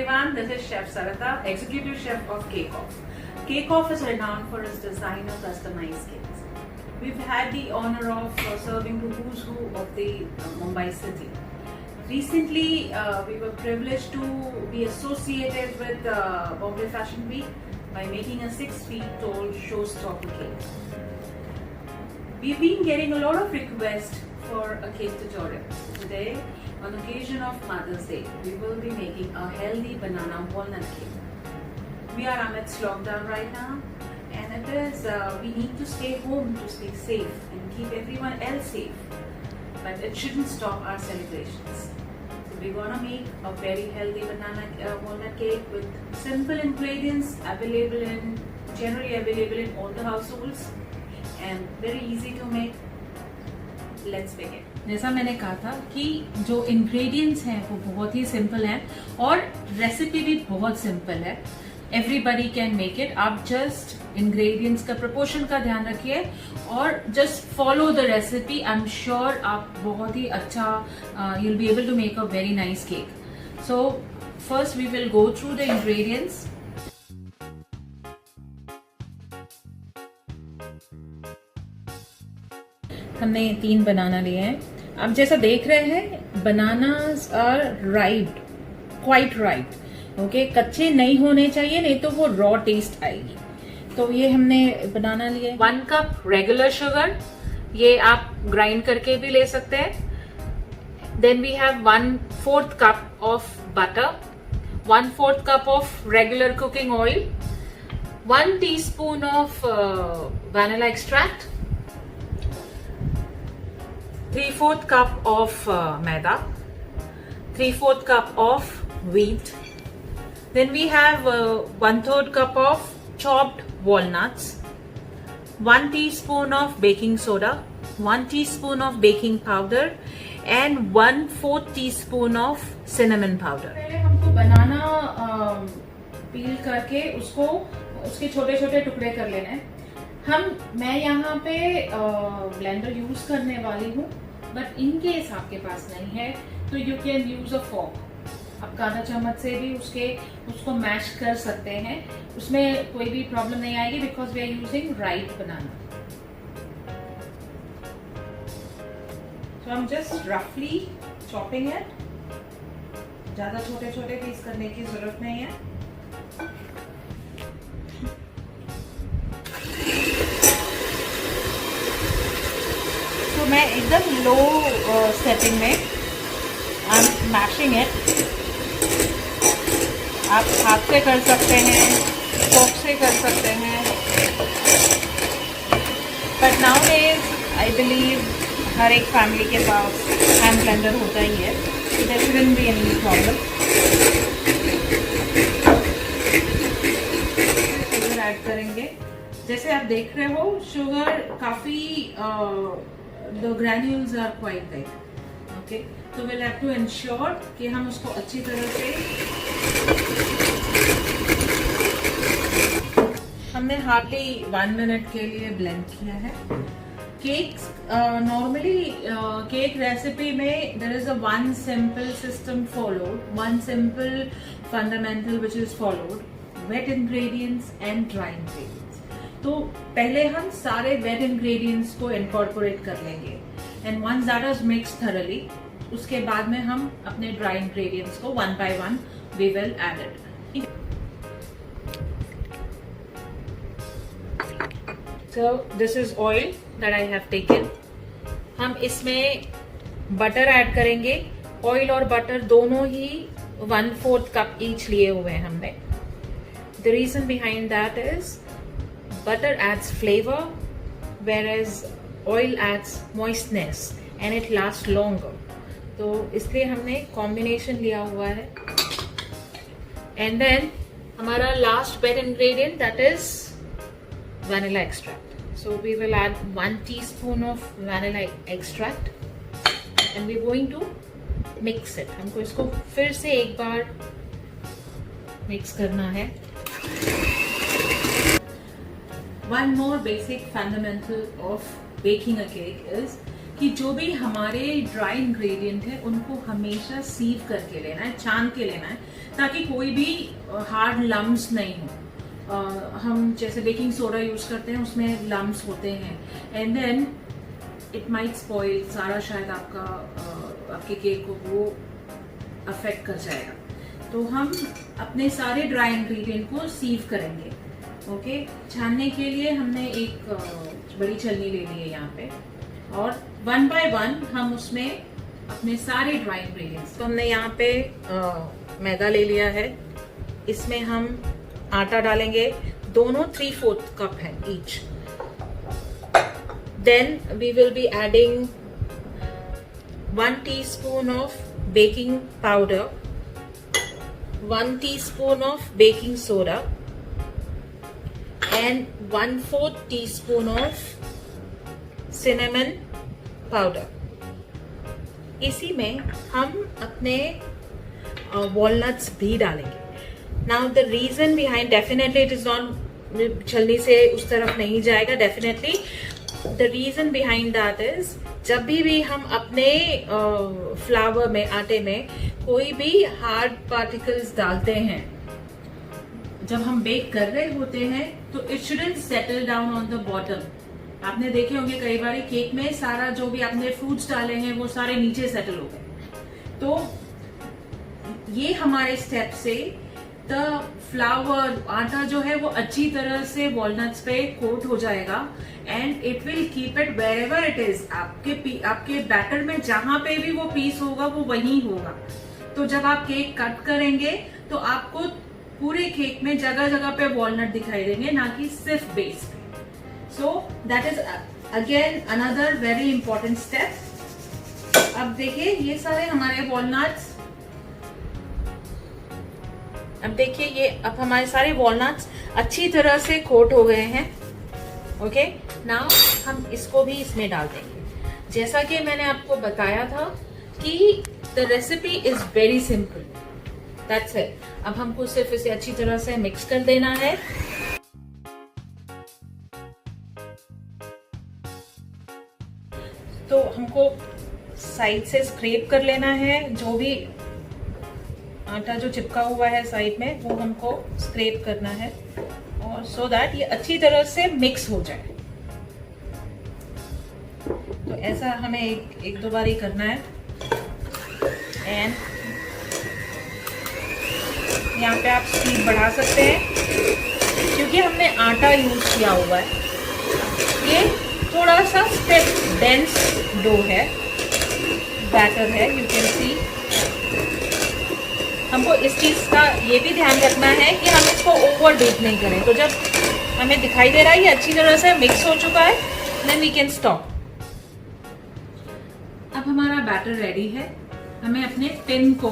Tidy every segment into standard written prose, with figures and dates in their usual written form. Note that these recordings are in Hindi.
everyone, this is Chef Sarita, Executive Chef of Cake Off. Cake Off is renowned for its designer customized cakes. We've had the honor of serving to who's who of the Mumbai city. Recently, we were privileged to be associated with Bombay Fashion Week by making a 6 feet tall showstopper cake. We've been getting a lot of requests for a cake tutorial. Today, on occasion of Mother's Day, we will be making a healthy banana walnut cake. We are amidst lockdown right now, and it is we need to stay home to stay safe and keep everyone else safe. But it shouldn't stop our celebrations. So we're gonna make a very healthy banana walnut cake with simple ingredients generally available in all the households, and very easy to make. Let's begin. जैसा मैंने कहा था कि जो इंग्रेडिएंट्स हैं वो बहुत ही सिंपल हैं और रेसिपी भी बहुत सिंपल है. Everybody can make it. आप जस्ट इंग्रेडिएंट्स का प्रोपोर्शन का ध्यान रखिए और just follow the recipe. I am sure आप बहुत ही अच्छा you will be able to make a very nice cake. So first we will go through the ingredients. हमने 3 बनाना लिए हैं. आप जैसा देख रहे हैं bananas are ripe, quite ripe. Okay, कच्चे नहीं होने चाहिए, नहीं तो वो रॉ टेस्ट आएगी. तो ये हमने बनाना लिए. 1 कप रेगुलर शुगर, ये आप ग्राइंड करके भी ले सकते हैं. Then we have 1/4 cup of butter, 1/4 cup of regular cooking oil, 1 teaspoon of vanilla extract, 3/4 cup of maida, 3/4 cup of wheat. Then we have 1/3 cup of chopped walnuts, 1 teaspoon of baking soda, 1 teaspoon of baking powder, and 1/4 teaspoon of cinnamon powder. पहले हमको बनाना पील करके उसके छोटे छोटे टुकड़े कर लेने हैं. मैं यहाँ पे ब्लेंडर यूज करने वाली हूँ, बट इन केस आपके पास नहीं है तो you can use a fork. आप कांटा चम्मच से भी उसको मैश कर सकते हैं. उसमें कोई भी प्रॉब्लम नहीं आएगी because we are using right banana. So I am just रफली चॉपिंग इट. ज्यादा छोटे छोटे पीस करने की जरूरत नहीं है. तो मैं एकदम लो सेटिंग में आई एम मैशिंग इट. आप हाथ से कर सकते हैं, फोर्क से कर सकते हैं, बट नाउअडेज आई बिलीव हर एक फैमिली के पास हैंड ब्लेंडर होता ही है. There shouldn't be any problem. Sugar add करेंगे. जैसे आप देख रहे हो शुगर काफी the granules are quite thick. Okay, so we'll have to ensure कि हम उसको अच्छी तरह से हमने हार्डली 1 मिनट के लिए ब्लेंड किया है. केक्स नॉर्मली केक रेसिपी में there is a one simple system followed, one simple fundamental which is followed: wet ingredients and dry ingredients. तो पहले हम सारे वेट इंग्रेडिएंट्स को इनकॉर्पोरेट कर लेंगे and once that is mix thoroughly, उसके बाद में हम अपने ड्राई इंग्रेडिएंट्स को 1 by 1 we will add it. So this is oil that I have taken. हम इसमें बटर ऐड करेंगे. ऑयल और बटर दोनों ही 1/4 कप ईच लिए हुए हैं हमने. The reason behind that is butter adds flavor whereas oil adds moistness and it lasts longer. तो इसलिए हमने कॉम्बिनेशन लिया हुआ है. एंड देन हमारा last wet ingredient that is vanilla extract. So we will add 1 teaspoon of vanilla extract and we're going to mix it. हमको इसको फिर से एक बार मिक्स करना है. One more basic fundamental of baking a cake is कि जो भी हमारे ड्राई इंग्रेडिएंट है उनको हमेशा सीव करके लेना है, छान के लेना है, ताकि कोई भी हार्ड लम्स नहीं हो। हम जैसे बेकिंग सोडा यूज करते हैं उसमें लम्स होते हैं, and then it might spoil, सारा शायद आपके केक को वो अफेक्ट कर जाएगा। तो हम अपने सारे ड्राई इंग्रेडिएंट को सीव करेंगे। ओके, छानने के लिए हमने एक बड़ी छलनी ले ली है यहाँ पे, और 1 by 1 हम उसमें अपने सारे ड्राई इंग्रेडिएंट्स, तो हमने यहाँ पे मैदा ले लिया है, इसमें हम आटा डालेंगे, दोनों 3/4 कप है each. Then we will be adding 1 teaspoon of baking powder, 1 teaspoon of baking soda and 1/4 teaspoon of cinnamon powder। इसी में हम अपने वॉलनट्स भी डालेंगे। Now the reason behind, definitely it is not छलनी से उस तरफ नहीं जाएगा, definitely the reason behind that is जब भी हम अपने फ्लावर में, आटे में कोई भी हार्ड पार्टिकल्स डालते हैं, जब हम बेक कर रहे होते हैं तो it shouldn't settle down on the bottom. आपने देखे होंगे कई बार केक में सारा जो भी आपने फ्रूट्स डाले हैं वो सारे नीचे सेटल हो गए। तो ये हमारे स्टेप से द फ्लावर, आटा जो है वो अच्छी तरह से वॉलनट्स पे कोट हो जाएगा, and it will keep it wherever it is. आपके बैटर में जहां पे भी वो पीस होगा वो वहीं होगा। तो जब आप केक कट करेंगे तो आपको पूरे केक में जगह जगह पे वॉलनट दिखाई देंगे, ना कि सिर्फ बेस पे। So that is again another very important step। अब देखिए ये सारे हमारे वॉलनट्स, अब हमारे सारे वॉलनट्स अच्छी तरह से कोट हो गए हैं। ओके, नाउ हम इसको भी इसमें डाल देंगे। जैसा कि मैंने आपको बताया था कि the recipe is very simple, that's it. अब हमको सिर्फ इसे अच्छी तरह से मिक्स कर देना है। तो हमको साइड से स्क्रैप कर लेना है, जो भी आटा जो चिपका हुआ है साइड में वो हमको स्क्रैप करना है, और सो दैट ये अच्छी तरह से मिक्स हो जाए। तो ऐसा हमें एक दो बार ही करना है। एंड यहाँ पे आप स्पीड बढ़ा सकते हैं क्योंकि हमने आटा यूज किया हुआ है। ये थोड़ा सा स्टिफ डेंस डो है, बैटर है, यू कैन सी। हमको इस चीज का ये भी ध्यान रखना है कि हम इसको ओवर डीप नहीं करें। तो जब हमें दिखाई दे रहा है ये अच्छी तरह से मिक्स हो चुका है, देन वी कैन स्टॉप। अब हमारा बैटर रेडी है, हमें अपने टिन को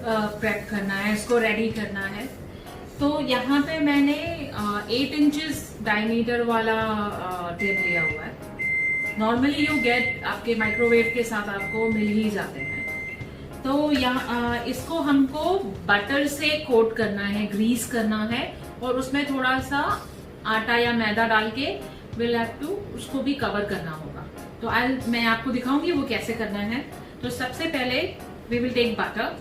प्रेप करना है, इसको रेडी करना है। तो यहाँ पे मैंने 8 इंचेस डायमीटर वाला टिन लिया हुआ है। नॉर्मली यू गेट आपके माइक्रोवेव के साथ आपको मिल ही जाते हैं। तो यहाँ इसको हमको बटर से कोट करना है, ग्रीस करना है, और उसमें थोड़ा सा आटा या मैदा डाल के विल हैव टू उसको भी कवर करना होगा। तो मैं आपको दिखाऊंगी वो कैसे करना है। तो सबसे पहले वी विल टेक बटर।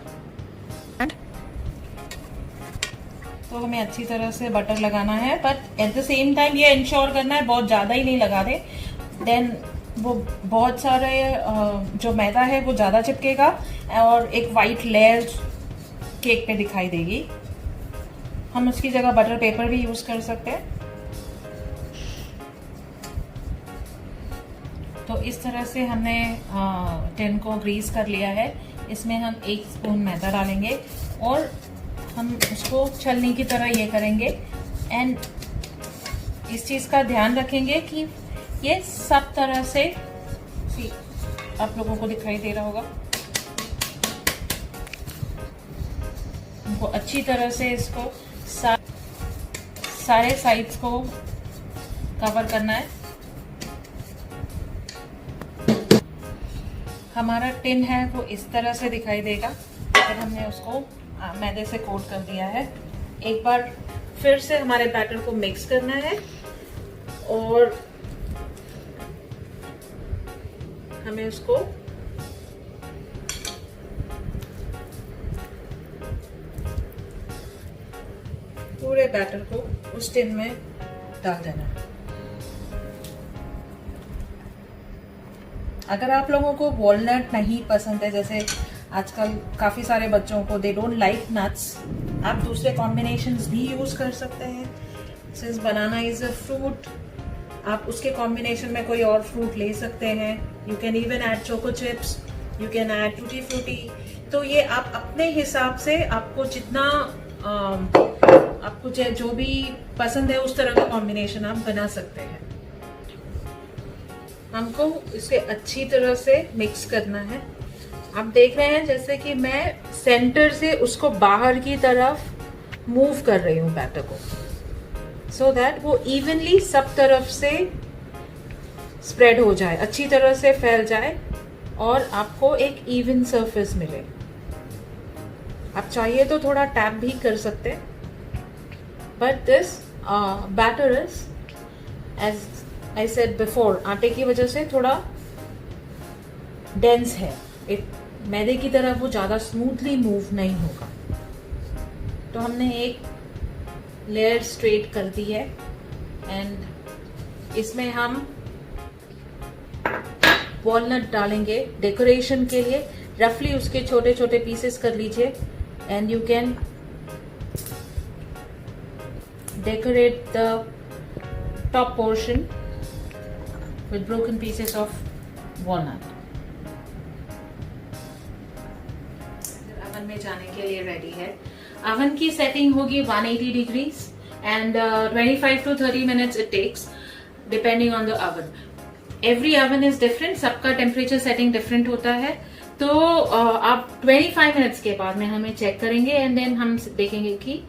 तो हमें अच्छी तरह से बटर लगाना है, but at the same time ये इंश्योर करना है बहुत ज्यादा ही नहीं लगा दे, देन वो बहुत सारे जो मैदा है वो ज्यादा चिपकेगा और एक वाइट लेयर केक पे दिखाई देगी। हम उसकी जगह बटर पेपर भी यूज कर सकते हैं। तो इस तरह से हमने टिन को ग्रीस कर लिया है। इसमें हम 1 स्पून मैदा डालेंगे और हम उसको छलनी की तरह ये करेंगे, एंड इस चीज का ध्यान रखेंगे कि ये सब तरह से, आप लोगों को दिखाई दे रहा होगा, हमको अच्छी तरह से इसको सारे साइड्स को कवर करना है। हमारा टिन है वो इस तरह से दिखाई देगा, फिर हमने उसको मैदे से कोट कर दिया है। एक बार फिर से हमारे बैटर को मिक्स करना है और हमें उसको पूरे बैटर को उस टिन में डाल देना है। अगर आप लोगों को वॉलनट नहीं पसंद है, जैसे आजकल काफ़ी सारे बच्चों को दे डोंट लाइक नट्स, आप दूसरे कॉम्बिनेशंस भी यूज़ कर सकते हैं। Since banana is a fruit, आप उसके कॉम्बिनेशन में कोई और फ्रूट ले सकते हैं। You can even add choco chips, you can add tutti frutti. तो ये आप अपने हिसाब से आपको जितना आपको जो भी पसंद है उस तरह का कॉम्बिनेशन आप बना सकते हैं। हमको इसे अच्छी तरह से मिक्स करना है। आप देख रहे हैं जैसे कि मैं सेंटर से उसको बाहर की तरफ मूव कर रही हूँ बैटर को, सो दैट वो इवनली सब तरफ से स्प्रेड हो जाए, अच्छी तरह से फैल जाए और आपको एक इवन सरफेस मिले। आप चाहिए तो थोड़ा टैप भी कर सकते हैं, but this batter is as I said before, आटे की वजह से थोड़ा डेंस है, मैदे की तरह वो ज़्यादा स्मूथली मूव नहीं होगा। तो हमने एक लेयर स्ट्रेट कर दी है एंड इसमें हम वॉलनट डालेंगे डेकोरेशन के लिए। रफली उसके छोटे छोटे पीसेस कर लीजिए and you can decorate the top portion with broken pieces of walnut. Oven में जाने के लिए रेडी है। ओवन की सेटिंग होगी 180 degrees and 25 to 30 minutes it takes depending on the oven. Every oven is different, सबका टेम्परेचर सेटिंग डिफरेंट होता है। तो आप 25 मिनट्स के बाद में हमें चेक करेंगे एंड देन हम देखेंगे कि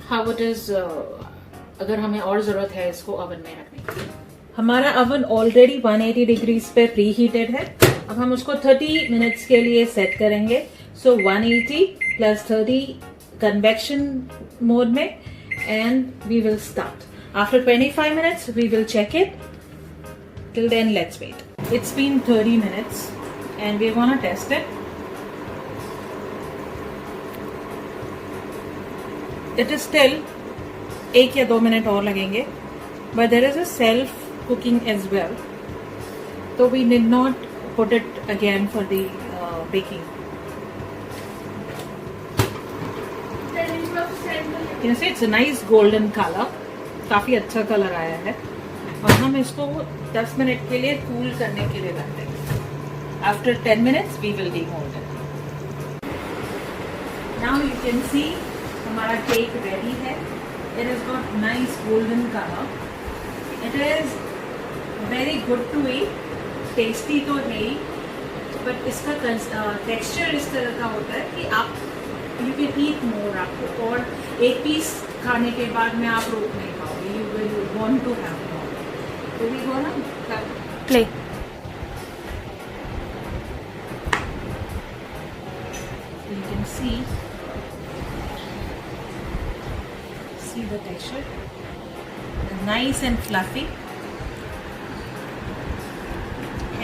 हाउ इट इज, अगर हमें और जरूरत है इसको ओवन में रखने की। हमारा ओवन ऑलरेडी 180 डिग्रीज पे प्री हीटेड है। अब हम उसको 30 मिनट्स के लिए सेट करेंगे। सो 180 प्लस 30 कन्वेक्शन मोड में and we will start. After 25 minutes we will check it. Till then let's wait. It's been 30 minutes and we want to test it. It is still 1 या 2 मिनट और लगेंगे, but there is a self cooking as well, so we did not put it again for the baking. You see it's a nice golden color, काफी अच्छा कलर आया है और हम इसको 10 मिनट के लिए कूल करने के लिए रख देंगे। After 10 minutes we will demold it. Now you can see हमारा केक रेडी है। It has got nice golden color. It is very good to eat. Tasty तो है ही, but इसका टेक्सचर इस तरह का होता है कि आप you can eat more, आपको और एक पीस खाने के बाद में आप रोक नहीं पाओगे। You will want to have more. तो we gonna play. You can see the texture, nice and fluffy.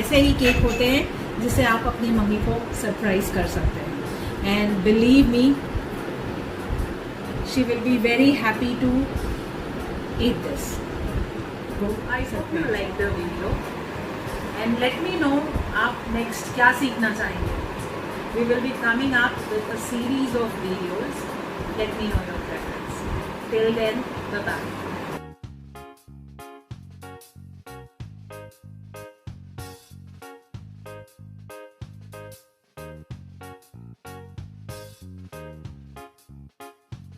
ऐसे ही केक होते हैं जिसे आप अपनी मम्मी को सरप्राइज कर सकते हैं and believe me she will be very happy to eat this. I hope you like the video and let me know आप नेक्स्ट क्या सीखना चाहेंगे। We will be coming up with a series of videos. Let me know your preference. Till then, bye-bye.